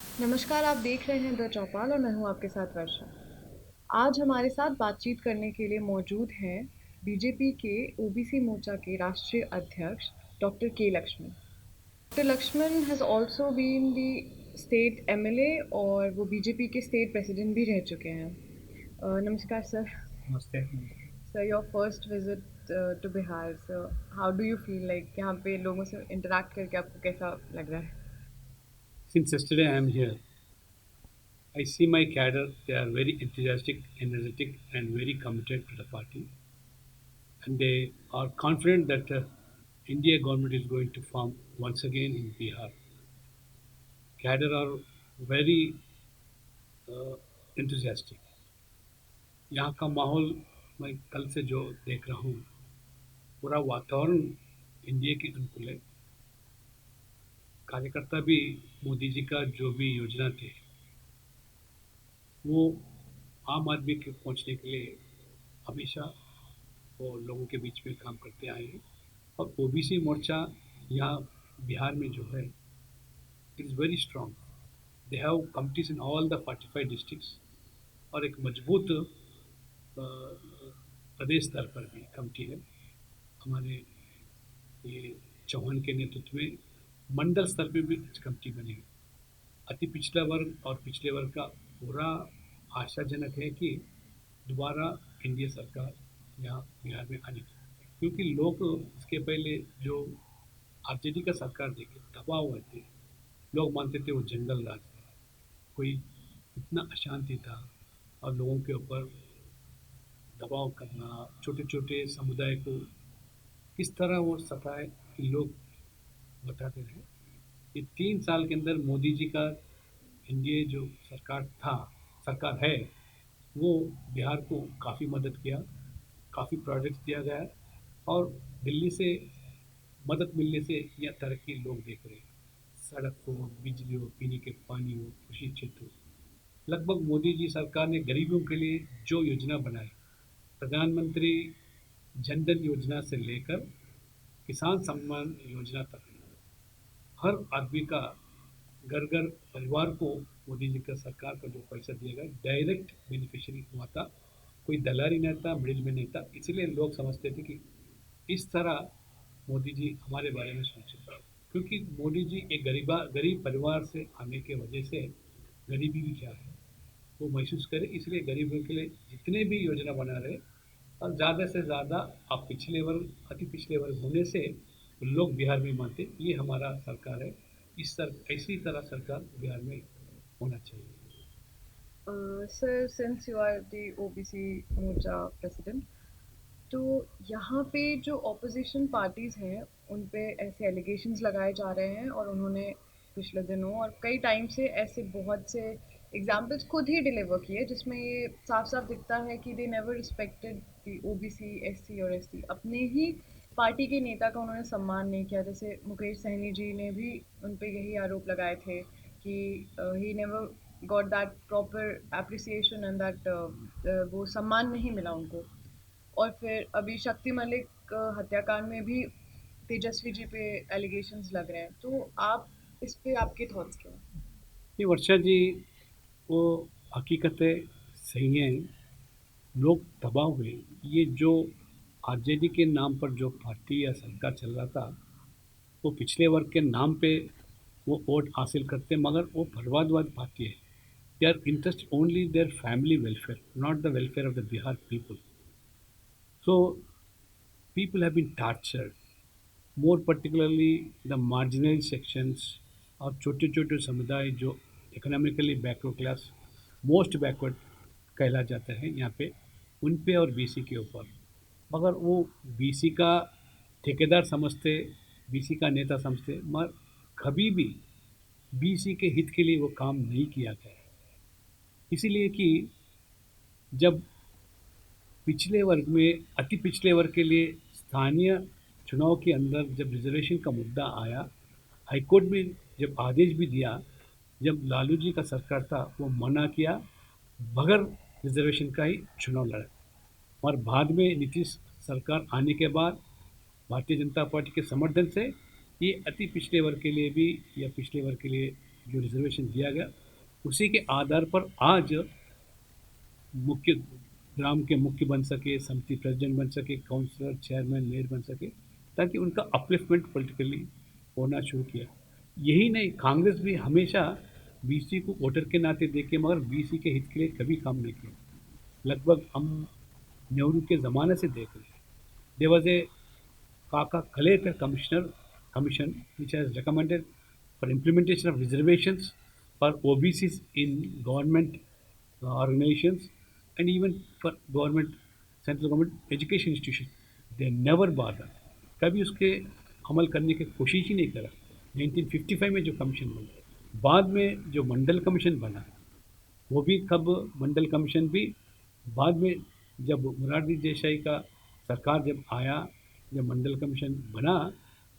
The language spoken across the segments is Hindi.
नमस्कार, आप देख रहे हैं द चौपाल और मैं हूँ आपके साथ वर्षा। आज हमारे साथ बातचीत करने के लिए मौजूद हैं बीजेपी के ओबीसी मोर्चा के राष्ट्रीय अध्यक्ष doctor K Lakshman. Doctor Lakshman has also been the state MLA और वो बीजेपी के स्टेट प्रेसिडेंट भी रह चुके हैं। नमस्कार सर। नमस्ते। Sir, your first visit to Bihar, sir how do you feel like यहाँ पे लोगों से इंटरेक्ट करके आपको कैसा लग रहा है? Since yesterday I am here, I see my cadre. They are very enthusiastic, energetic, and very committed to the party. And they are confident that India government is going to form once again in Bihar. Cadre are very enthusiastic. यहाँ का माहौल मैं कल से जो देख रहा हूँ, पूरा वातावरण इंडिया के अनुकूल है। कार्यकर्ता भी मोदी जी का जो भी योजना थे, वो आम आदमी के पहुंचने के लिए हमेशा वो लोगों के बीच में काम करते आए हैं। और ओबीसी मोर्चा यहाँ बिहार में जो है, it is very strong. They have committees in all the 45 districts. और एक मजबूत प्रदेश स्तर पर भी कमिटी है। हमारे ये चौहान के नेतृत्व में मंडल स्तर पे भी कमिटी बनी है। अति पिछड़ा वर्ग और पिछड़े वर्ग का पूरा आशाजनक है कि दोबारा एनडीए सरकार यहाँ बिहार में आनी चाहिए, क्योंकि लोग इसके पहले जो आरजेडी का सरकार देखे दबाव हुए थे, लोग मानते थे वो जंगल राज है, कोई इतना अशांति था और लोगों के ऊपर दबाव करना, छोटे छोटे समुदाय को किस तरह वो सताए, लोग बताते रहे। ये 3 साल के अंदर मोदी जी का एनडीए जो सरकार है, वो बिहार को काफ़ी मदद किया, काफ़ी प्रोजेक्ट्स दिया गया है। और दिल्ली से मदद मिलने से यह तरक्की लोग देख रहे हैं। सड़क हो, बिजली हो, पीने के पानी हो, कृषि क्षेत्र हो, लगभग मोदी जी सरकार ने गरीबों के लिए जो योजना बनाई, प्रधानमंत्री जन धन योजना से लेकर किसान सम्मान योजना तक, हर आदमी का घर घर परिवार को मोदी जी का सरकार का जो पैसा दिया गया डायरेक्ट बेनिफिशियरी हुआ था। कोई दलाली नहीं था, मिडिल में नहीं था। इसलिए लोग समझते थे कि इस तरह मोदी जी हमारे बारे में सोचे, क्योंकि मोदी जी एक गरीब परिवार से आने के वजह से गरीबी भी क्या है वो महसूस करे। इसलिए गरीबों के लिए जितने भी योजना बना रहे, और ज़्यादा से ज़्यादा आप पिछले वर्ग अति पिछले वर्ग होने से लोग बिहार में मानते ये हमारा सरकार है। इसी तरह सरकार बिहार में होना चाहिए। Sir, since you are the OBC Morcha president, तो यहाँ पे जो ऑपोजिशन पार्टीज़ हैं उन पे ऐसे एलिगेशंस लगाए जा रहे हैं और उन्होंने पिछले दिनों और कई टाइम से ऐसे बहुत से एग्जाम्पल्स खुद ही डिलीवर किए जिसमें ये साफ साफ दिखता है कि they never respected the OBC SC और एसटी। अपने ही पार्टी के नेता का उन्होंने सम्मान नहीं किया। जैसे मुकेश सहनी जी ने भी उन पे यही आरोप लगाए थे कि he never got that proper appreciation and that वो सम्मान नहीं मिला उनको। और फिर अभी शक्ति मलिक हत्याकांड में भी तेजस्वी जी पे एलिगेशंस लग रहे हैं, तो आप इस पे आपके थॉट्स क्या हैं? ये वर्षा जी, वो हकीकतें सही हैं। लोग दबाव हुए। ये जो आरजेडी के नाम पर जो पार्टी या सरकार चल रहा था, वो पिछले वर्ग के नाम पे वो वोट हासिल करते, मगर वो बर्बादवाद पार्टी है। They are interest only their family welfare, not the welfare of the Bihar people. So people have been tortured, more particularly the marginal sections और छोटे छोटे समुदाय जो economically backward class, most backward कहला जाता है यहाँ पे, उन पे और बीसी के ऊपर। मगर वो बीसी का ठेकेदार समझते, बीसी का नेता समझते, मगर कभी भी बीसी के हित के लिए वो काम नहीं किया गया है। इसीलिए कि जब पिछले वर्ग में अति पिछले वर्ग के लिए स्थानीय चुनाव के अंदर जब रिजर्वेशन का मुद्दा आया, हाईकोर्ट में जब आदेश भी दिया, जब लालू जी का सरकार था वो मना किया, बगैर रिजर्वेशन का ही चुनाव लड़ा। और बाद में नीतीश सरकार आने के बाद भारतीय जनता पार्टी के समर्थन से ये अति पिछड़े वर्ग के लिए भी या पिछड़े वर्ग के लिए जो रिजर्वेशन दिया गया, उसी के आधार पर आज मुख्य ग्राम के मुख्य बन सके, समिति प्रेसिडेंट बन सके, काउंसलर, चेयरमैन, मेयर बन सके, ताकि उनका अपलिफ्टमेंट पॉलिटिकली होना शुरू किया। यही नहीं, कांग्रेस भी हमेशा बीसी को वोटर के नाते देखे, मगर बीसी के हित के लिए कभी काम नहीं किया। लगभग हम नेहरू के ज़माने से देख रहे हैं। There was a Kaka Kalekar Commission which has recommended for implementation of reservations for OBCs in government organizations and even for government central government education institutions. They never bother. कभी उसके अमल करने की कोशिश ही नहीं करा। 1955 में जो कमीशन बना, बाद में जो मंडल कमीशन बना, वो भी कब मंडल कमीशन भी बाद में, जब मुरारजी देसाई का सरकार जब आया, जब मंडल कमीशन बना,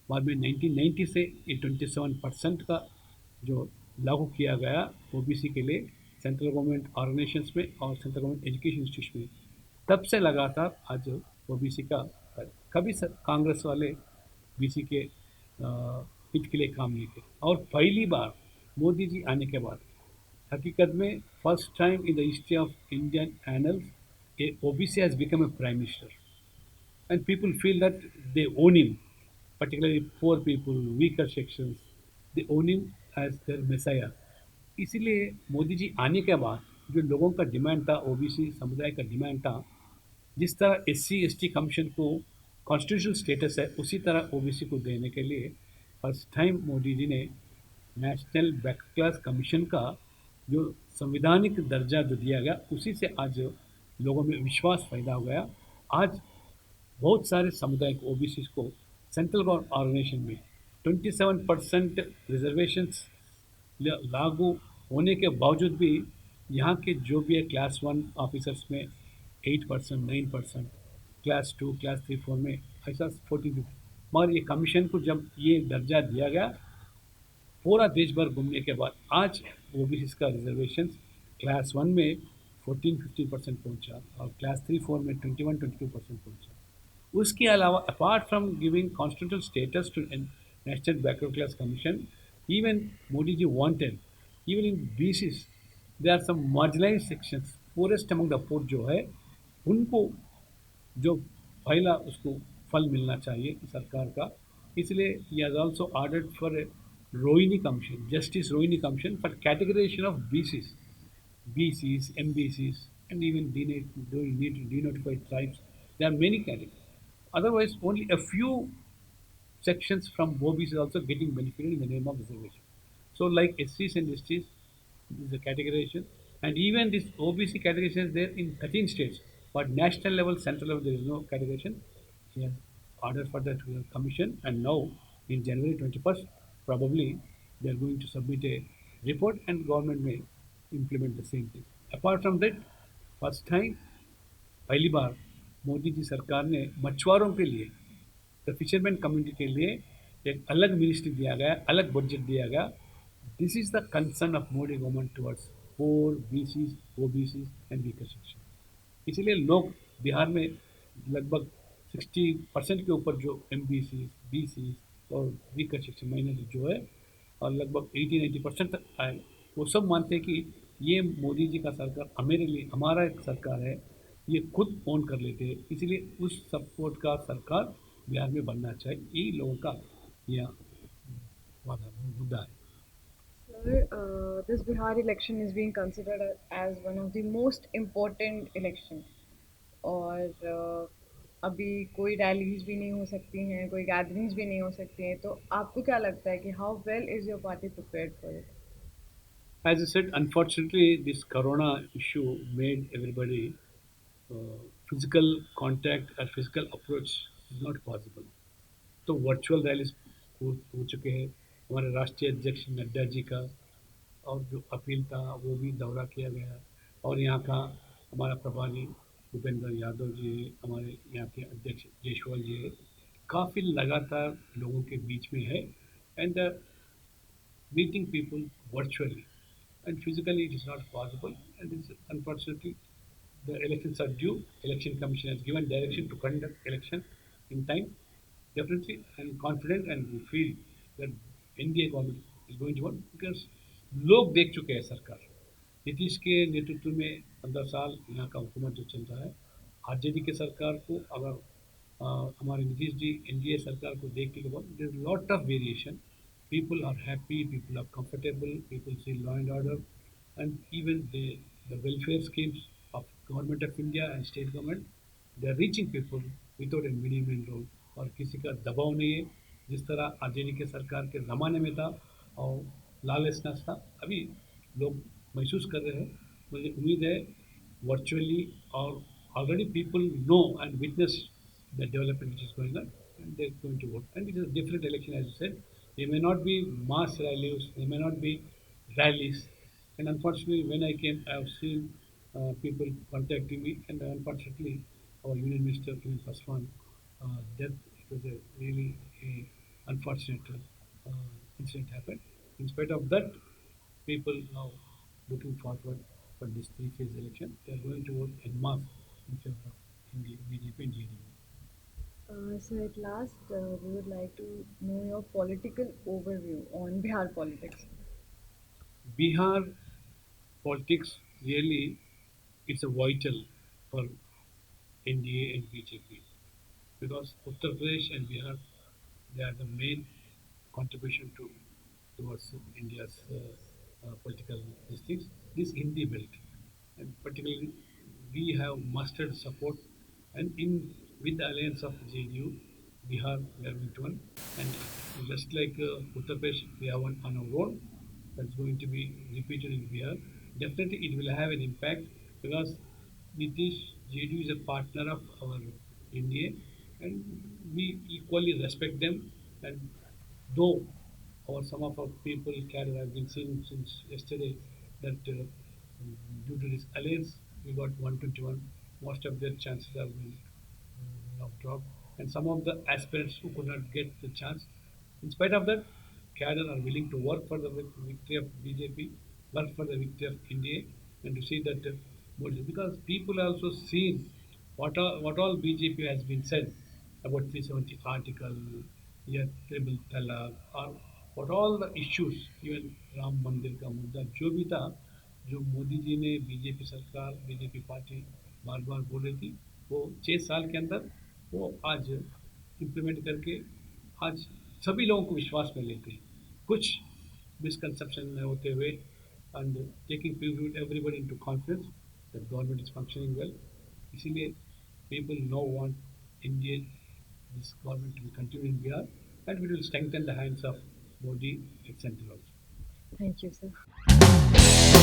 बाद में 1990 से ये 27% का जो लागू किया गया ओबीसी के लिए सेंट्रल गवर्नमेंट ऑर्गेनाइजेशंस में और सेंट्रल गवर्नमेंट एजुकेशन इंस्टीट्यूशन में, तब से लगातार आज ओबीसी का कभी कांग्रेस वाले बीसी के हित के लिए काम नहीं किया। और पहली बार मोदी जी आने के बाद हकीकत में first time in the history of Indian annuls a OBC has become a prime minister, and people feel that they own him, particularly poor people, weaker sections, they own him as their messiah. इसीलिए मोदी जी आने के बाद जो लोगों का डिमांड था, ओबीसी समुदाय का डिमांड था, जिस तरह एससी एसटी कमीशन को कॉन्स्टिट्यूशनल स्टेटस है, उसी तरह ओबीसी को देने के लिए फर्स्ट टाइम मोदी जी ने नेशनल बैकवर्ड क्लास कमीशन का जो संविधानिक दर्जा जो दिया गया, उसी से आज लोगों में विश्वास पैदा हो गया। आज बहुत सारे समुदाय को ओबीसी को सेंट्रल गवर्नमेंट ऑर्गेनाइजेशन में 27% रिजर्वेशंस लागू होने के बावजूद भी यहाँ के जो भी है क्लास 1 ऑफिसर्स में 8%, 9%, क्लास 2, क्लास 3, 4 में ऐसा 14, मगर ये कमीशन को जब ये दर्जा दिया गया, पूरा देश भर घूमने के बाद आज ओबीसी का रिजर्वेशन क्लास 1 में 14-15% पहुंचा और क्लास 3-4 में 21-22% पहुंचा। उसके अलावा apart from giving constitutional status to national backward class commission, even Modi ji wanted even in BCs they are some marginalised sections, poorest among the poor जो है, उनको जो पहला उसको फल मिलना चाहिए सरकार का। इसलिए he has also ordered for Rohini commission, justice Rohini commission for categorisation of BCs, BCs, MBCs, and even denotified tribes. There are many categories. Otherwise, only a few sections from OBC is also getting benefited in the name of reservation. So, like SCs and STs, this is a categorization, and even this OBC categorization is there in 13 states. But national level, central level, there is no categorization. He has ordered for that commission, and now in January 21st, probably they are going to submit a report, and government may implement the same thing. Apart from that, first time पहली बार मोदी जी सरकार ने मछुआरों के लिए, द फिशरमैन कम्युनिटी के लिए एक अलग मिनिस्ट्री दिया गया, अलग बजट दिया गया। This is the concern of Modi government towards poor, BCs, OBC and weaker section. इसीलिए लोग बिहार में लगभग 60% के ऊपर जो MBC, BC और वीकर सेक्शन माइनॉरिटी जो है, और लगभग 80-90% तक आए, वो सब मानते हैं कि ये मोदी जी का सरकार हमारे लिए, हमारा एक सरकार है, ये खुद ओन कर लेते हैं। इसलिए उस सपोर्ट का सरकार बिहार में बनना चाहिए, यही लोगों का यह मुद्दा है। Sir, this Bihar election is being considered as one of the most important election. और अभी कोई रैलीज भी नहीं हो सकती हैं, कोई गैदरिंग्स भी नहीं हो सकती हैं, तो आपको क्या लगता है कि how well is your party prepared for it? As I said, unfortunately, this corona issue made everybody physical contact or physical approach is not possible. तो वर्चुअल रैलीज हो चुके हैं। हमारे राष्ट्रीय अध्यक्ष नड्डा जी का और जो अपील था वो भी दौरा किया गया, और यहाँ का हमारा प्रभारी भूपेंद्र यादव जी है, हमारे यहाँ के अध्यक्ष जयसवाल जी है, काफ़ी लगातार लोगों के बीच में है, and meeting people virtually and physically it is not possible, and it's unfortunately the elections are due. Election Commission has given direction to conduct election in time. Definitely I'm confident and we feel that NDA government is going to work, because लोग देख चुके हैं सरकार। नीतीश के नेतृत्व में 15 साल यहाँ का हुकूमत जो चल रहा है, आरजेडी के सरकार को अगर हमारे नीतीश जी एनडीए सरकार को देखने के बाद there is lot of variation. People are happy, people are comfortable, people see law and order, and even the welfare schemes of government of India and state government, they are reaching people without a middleman role. और किसी का दबाव नहीं है, जिस तरह आरजेडी के सरकार के ज़माने में था और लालचनास था, अभी लोग महसूस कर रहे हैं. मुझे उम्मीद है virtually or already people know and witness the development which is going on, and they're going to vote. And it is a different election, as you said. There may not be mass rallies, there may not be rallies. And unfortunately, when I came, I have seen people contacting me, and unfortunately, our Union Minister, Kiran Paswan, death, it was a really unfortunate incident happened. In spite of that, people now looking forward for this three-phase election. They are going to vote en masse in favor of BJP and JDU. So at last, we would like to know your political overview on Bihar politics. Bihar politics really is a vital for NDA and BJP because Uttar Pradesh and Bihar, they are the main contribution towards India's political districts. This Hindi belt, and particularly we have mustered support, and in with the alliance of JDU, Bihar we are going to one, and just like Uttar Pradesh, we have one on our own that's going to be repeated in Bihar. Definitely, it will have an impact because Nitish JDU is a partner of our India, and we equally respect them. And though some of our people carry have been seen since yesterday that due to this alliance we got 121, most of their chances have been now dropped, and some of the aspirants who could not get the chance, in spite of that, cadre are willing to work for the victory of BJP, work for the victory of India, and to see that because people also seen what all BJP has been said about 370 article, yeah, triple talaq, or what all the issues, even Ram मंदिर का मुद्दा जो भी था, जो मोदी जी ने बीजेपी सरकार बीजेपी पार्टी बार बार बोल रही थी, वो 6 साल के अंदर वो आज इम्प्लीमेंट करके आज सभी लोगों को विश्वास में लेते हैं. कुछ मिसकंसेप्शन में होते हुए and taking everybody into confidence that government is functioning well. इसीलिए people now want Indian this government to continue in Bihar, and we will strengthen the hands of Modi at center also. Thank you, sir.